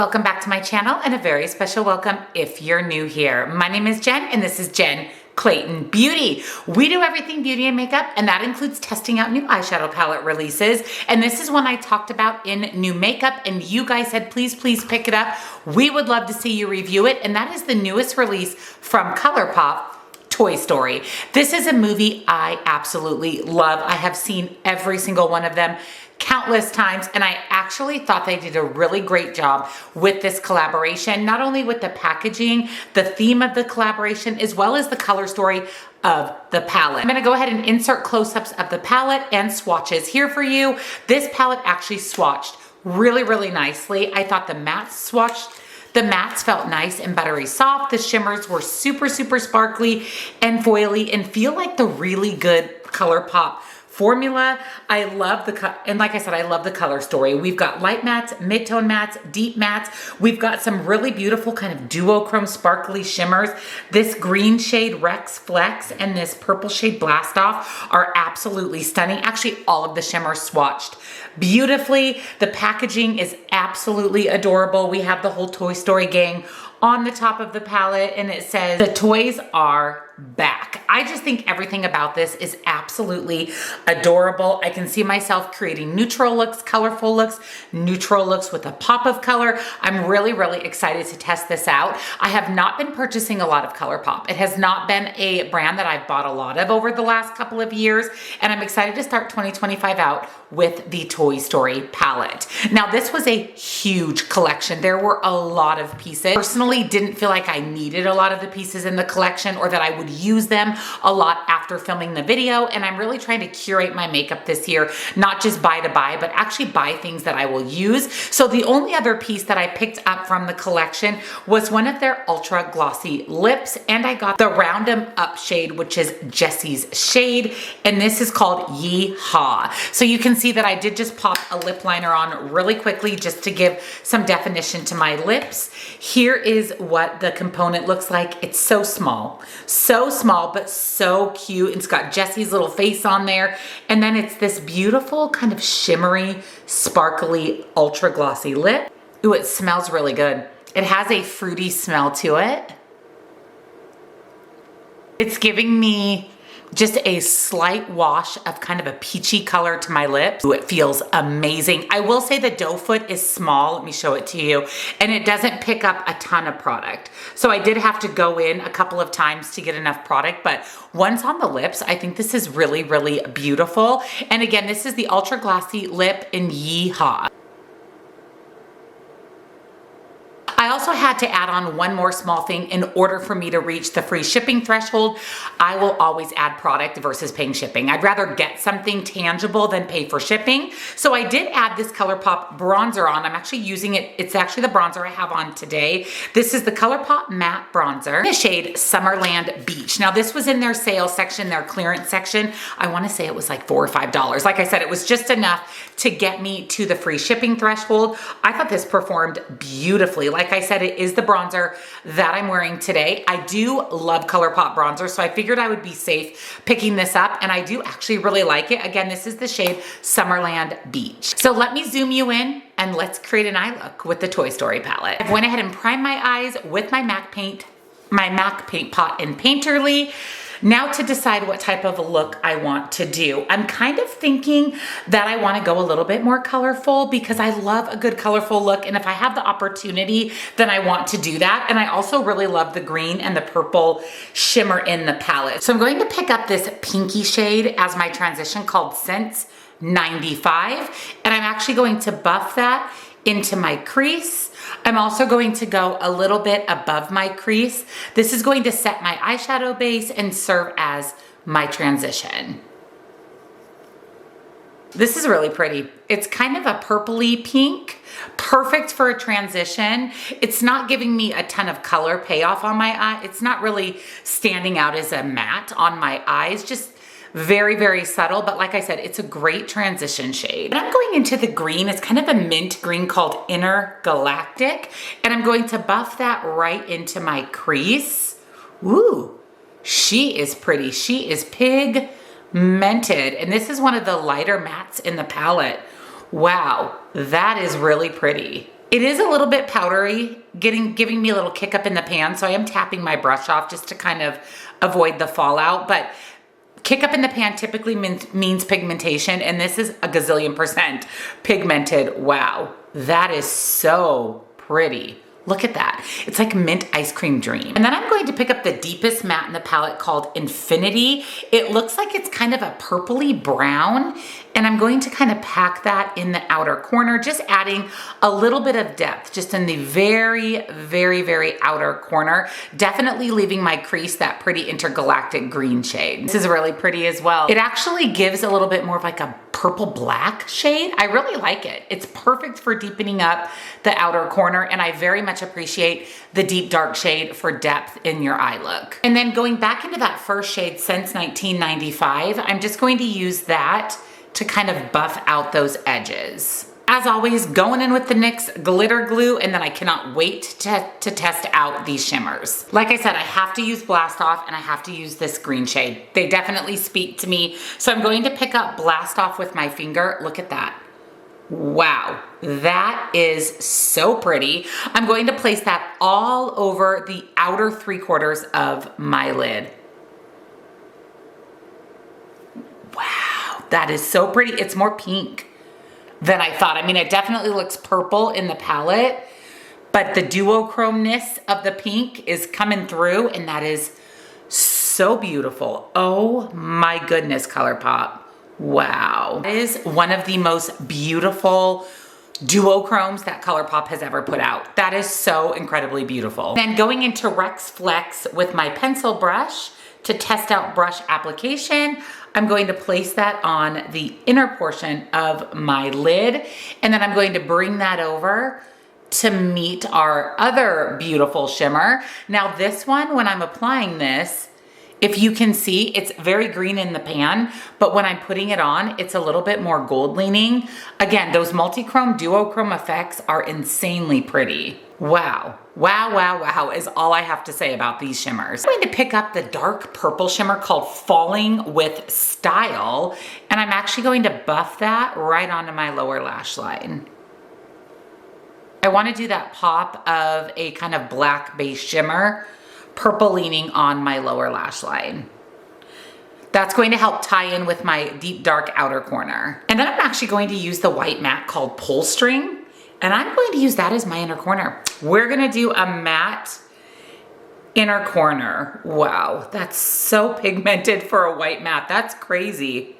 Welcome back to my channel and a very special welcome if you're new here. My name is Jen and this is Jen Clayton Beauty. We do everything beauty and makeup, and that includes testing out new eyeshadow palette releases. And this is one I talked about in new makeup, and you guys said, please pick it up. We would love to see you review it. And that is the newest release from Colourpop, Toy Story. This is a movie I absolutely love. I have seen every single one of them countless times, and I actually thought they did a really great job with this collaboration, not only with the packaging, the theme of the collaboration, as well as the color story of the palette. I'm gonna go ahead and insert close-ups of the palette and swatches here for you. This palette actually swatched really nicely. I thought the mattes felt nice and buttery soft. The shimmers were super sparkly and foily and feel like the really good Colourpop formula. I love and like I said, I love the color story. We've got light mattes, mid-tone mattes, deep mattes. We've got some really beautiful kind of duochrome sparkly shimmers. This green shade Rex Flex and this purple shade Blast Off are absolutely stunning. Actually, all of the shimmers swatched beautifully. The packaging is absolutely adorable. We have the whole Toy Story gang on the top of the palette, and it says, "The toys are back." I just think everything about this is absolutely adorable. I can see myself creating neutral looks, colorful looks, neutral looks with a pop of color. I'm really excited to test this out. I have not been purchasing a lot of Colourpop. It has not been a brand that I've bought a lot of over the last couple of years, and I'm excited to start 2025 out with the Toy Story palette. Now, this was a huge collection. There were a lot of pieces. Personally, didn't feel like I needed a lot of the pieces in the collection or that I would use them a lot after filming the video, and I'm really trying to curate my makeup this year, not just buy to buy, but actually buy things that I will use. So the only other piece that I picked up from the collection was one of their ultra glossy lips, and I got the Round 'em Up shade, which is Jessie's shade, and this is called Yeehaw. So you can see that I did just pop a lip liner on really quickly just to give some definition to my lips. Here is what the component looks like. It's so small, but so cute. It's got Jessie's little face on there, and then it's this beautiful kind of shimmery, sparkly, ultra glossy lip. Ooh, it smells really good. It has a fruity smell to it. It's giving me just a slight wash of kind of a peachy color to my lips. Ooh, it feels amazing. I will say the doe foot is small. Let me show it to you. And it doesn't pick up a ton of product. So I did have to go in a couple of times to get enough product, but once on the lips, I think this is really beautiful. And again, this is the Ultra Glossy Lip in Yeehaw. I also had to add on one more small thing in order for me to reach the free shipping threshold. I will always add product versus paying shipping. I'd rather get something tangible than pay for shipping. So I did add this Colourpop bronzer on. I'm actually using it. It's actually the bronzer I have on today. This is the Colourpop Matte Bronzer, the shade Summerland Beach. Now this was in their sales section, their clearance section. I want to say it was like $4 or $5. Like I said, it was just enough to get me to the free shipping threshold. I thought this performed beautifully. Like I said, it is the bronzer that I'm wearing today. I do love Colourpop bronzer, so I figured I would be safe picking this up, and I do actually really like it. Again, this is the shade Summerland Beach. So let me zoom you in and let's create an eye look with the Toy Story palette. I went ahead and primed my eyes with my MAC paint pot in Painterly. Now to decide what type of a look I want to do. I'm kind of thinking that I want to go a little bit more colorful because I love a good colorful look, and if I have the opportunity, then I want to do that. And I also really love the green and the purple shimmer in the palette. So I'm going to pick up this pinky shade as my transition called Sense 95, and I'm actually going to buff that into my crease. I'm also going to go a little bit above my crease. This is going to set my eyeshadow base and serve as my transition. This is really pretty. It's kind of a purpley pink, perfect for a transition. It's not giving me a ton of color payoff on my eye. It's not really standing out as a matte on my eyes, just very subtle, but like I said, it's a great transition shade. And I'm going into the green. It's kind of a mint green called Intergalactic, and I'm going to buff that right into my crease. Ooh, she is pretty. She is pigmented, and this is one of the lighter mattes in the palette. Wow, that is really pretty. It is a little bit powdery, giving me a little kick up in the pan, so I am tapping my brush off just to kind of avoid the fallout, but kick up in the pan typically means pigmentation, and this is a gazillion % pigmented. Wow, that is so pretty. Look at that. It's like mint ice cream dream. And then I'm going to pick up the deepest matte in the palette called Infinity. It looks like it's kind of a purpley brown, and I'm going to kind of pack that in the outer corner, just adding a little bit of depth just in the very, very, very outer corner. Definitely leaving my crease that pretty intergalactic green shade. This is really pretty as well. It actually gives a little bit more of like a purple black shade. I really like it. It's perfect for deepening up the outer corner, and I very much appreciate the deep dark shade for depth in your eye look. And then going back into that first shade, Since 1995, I'm just going to use that to kind of buff out those edges. As always, going in with the NYX glitter glue, and then I cannot wait to test out these shimmers. Like I said, I have to use Blast Off, and I have to use this green shade. They definitely speak to me. So I'm going to pick up Blast Off with my finger. Look at that. Wow, that is so pretty. I'm going to place that all over the outer 3/4 of my lid. Wow, that is so pretty. It's more pink than I thought. I mean, it definitely looks purple in the palette, but the duochrome-ness of the pink is coming through, and that is so beautiful. Oh my goodness, Colourpop. Wow. That is one of the most beautiful duochromes that Colourpop has ever put out. That is so incredibly beautiful. Then going into Rex Flex with my pencil brush to test out brush application, I'm going to place that on the inner portion of my lid, and then I'm going to bring that over to meet our other beautiful shimmer. Now this one, when I'm applying this, if you can see, it's very green in the pan, but when I'm putting it on, it's a little bit more gold leaning. Again, those multi-chrome, duochrome effects are insanely pretty. Wow. Wow, wow, wow is all I have to say about these shimmers. I'm going to pick up the dark purple shimmer called Falling with Style, and I'm actually going to buff that right onto my lower lash line. I want to do that pop of a kind of black base shimmer, purple leaning on my lower lash line. That's going to help tie in with my deep dark outer corner. And then I'm actually going to use the white matte called Pull String, and I'm going to use that as my inner corner. We're gonna do a matte inner corner. Wow, that's so pigmented for a white matte. That's crazy.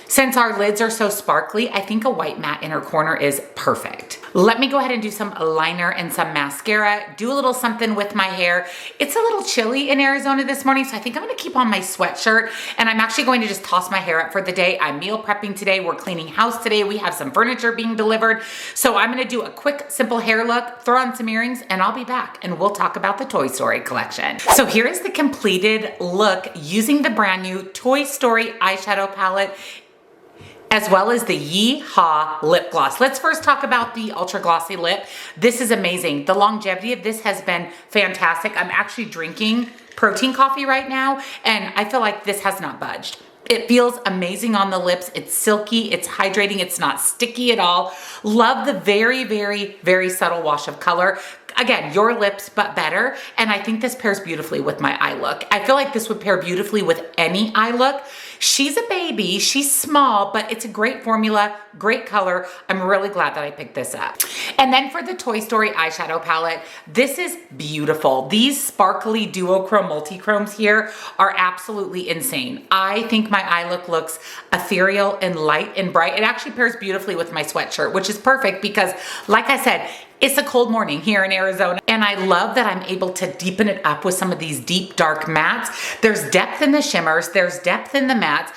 Since our lids are so sparkly, I think a white matte inner corner is perfect. Let me go ahead and do some liner and some mascara, do a little something with my hair. It's a little chilly in Arizona this morning, so I think I'm gonna keep on my sweatshirt, and I'm actually going to just toss my hair up for the day. I'm meal prepping today, we're cleaning house today, we have some furniture being delivered. So I'm gonna do a quick, simple hair look, throw on some earrings, and I'll be back, and we'll talk about the Toy Story collection. So here is the completed look using the brand new Toy Story eyeshadow palette, as well as the Yeehaw lip gloss. Let's first talk about the ultra glossy lip. This is amazing. The longevity of this has been fantastic. I'm actually drinking protein coffee right now, and I feel like this has not budged. It feels amazing on the lips. It's silky, it's hydrating, it's not sticky at all. Love the very, very, very subtle wash of color. Again, your lips, but better. And I think this pairs beautifully with my eye look. I feel like this would pair beautifully with any eye look. She's a baby, she's small, but it's a great formula, great color. I'm really glad that I picked this up. And then for the Toy Story eyeshadow palette, this is beautiful. These sparkly duochrome multi-chromes here are absolutely insane. I think my eye look looks ethereal and light and bright. It actually pairs beautifully with my sweatshirt, which is perfect because, like I said, it's a cold morning here in Arizona, and I love that I'm able to deepen it up with some of these deep, dark mattes. There's depth in the shimmers, there's depth in the mattes.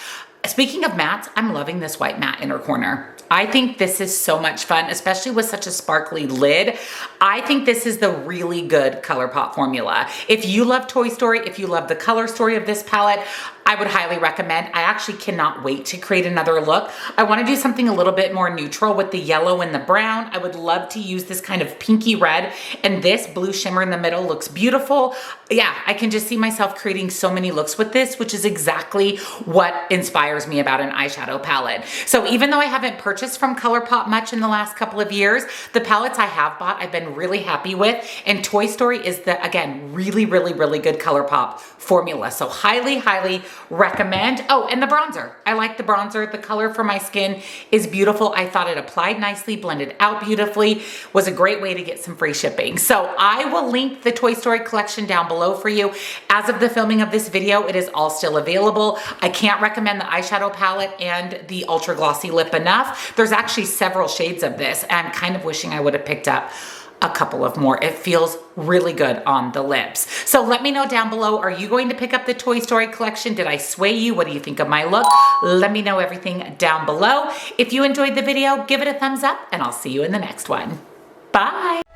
Speaking of mattes, I'm loving this white matte inner corner. I think this is so much fun, especially with such a sparkly lid. I think this is the really good Colourpop formula. If you love Toy Story, if you love the color story of this palette, I would highly recommend. I actually cannot wait to create another look. I want to do something a little bit more neutral with the yellow and the brown. I would love to use this kind of pinky red, and this blue shimmer in the middle looks beautiful. yeah, I can just see myself creating so many looks with this, which is exactly what inspires me about an eyeshadow palette. So even though I haven't purchased from Colourpop much in the last couple of years, the palettes I have bought, I've been really happy with. And Toy Story is the, again, really, really, really good Colourpop formula. So highly, highly recommend. Oh, and the bronzer. I like the bronzer. The color for my skin is beautiful. I thought it applied nicely, blended out beautifully, was a great way to get some free shipping. So I will link the Toy Story collection down below for you. As of the filming of this video, it is all still available. I can't recommend the eyeshadow palette and the ultra glossy lip enough. There's actually several shades of this. I'm kind of wishing I would have picked up a couple of more. It feels really good on the lips. So let me know down below, are you going to pick up the Toy Story collection? Did I sway you? What do you think of my look? Let me know everything down below. If you enjoyed the video, give it a thumbs up and I'll see you in the next one. Bye.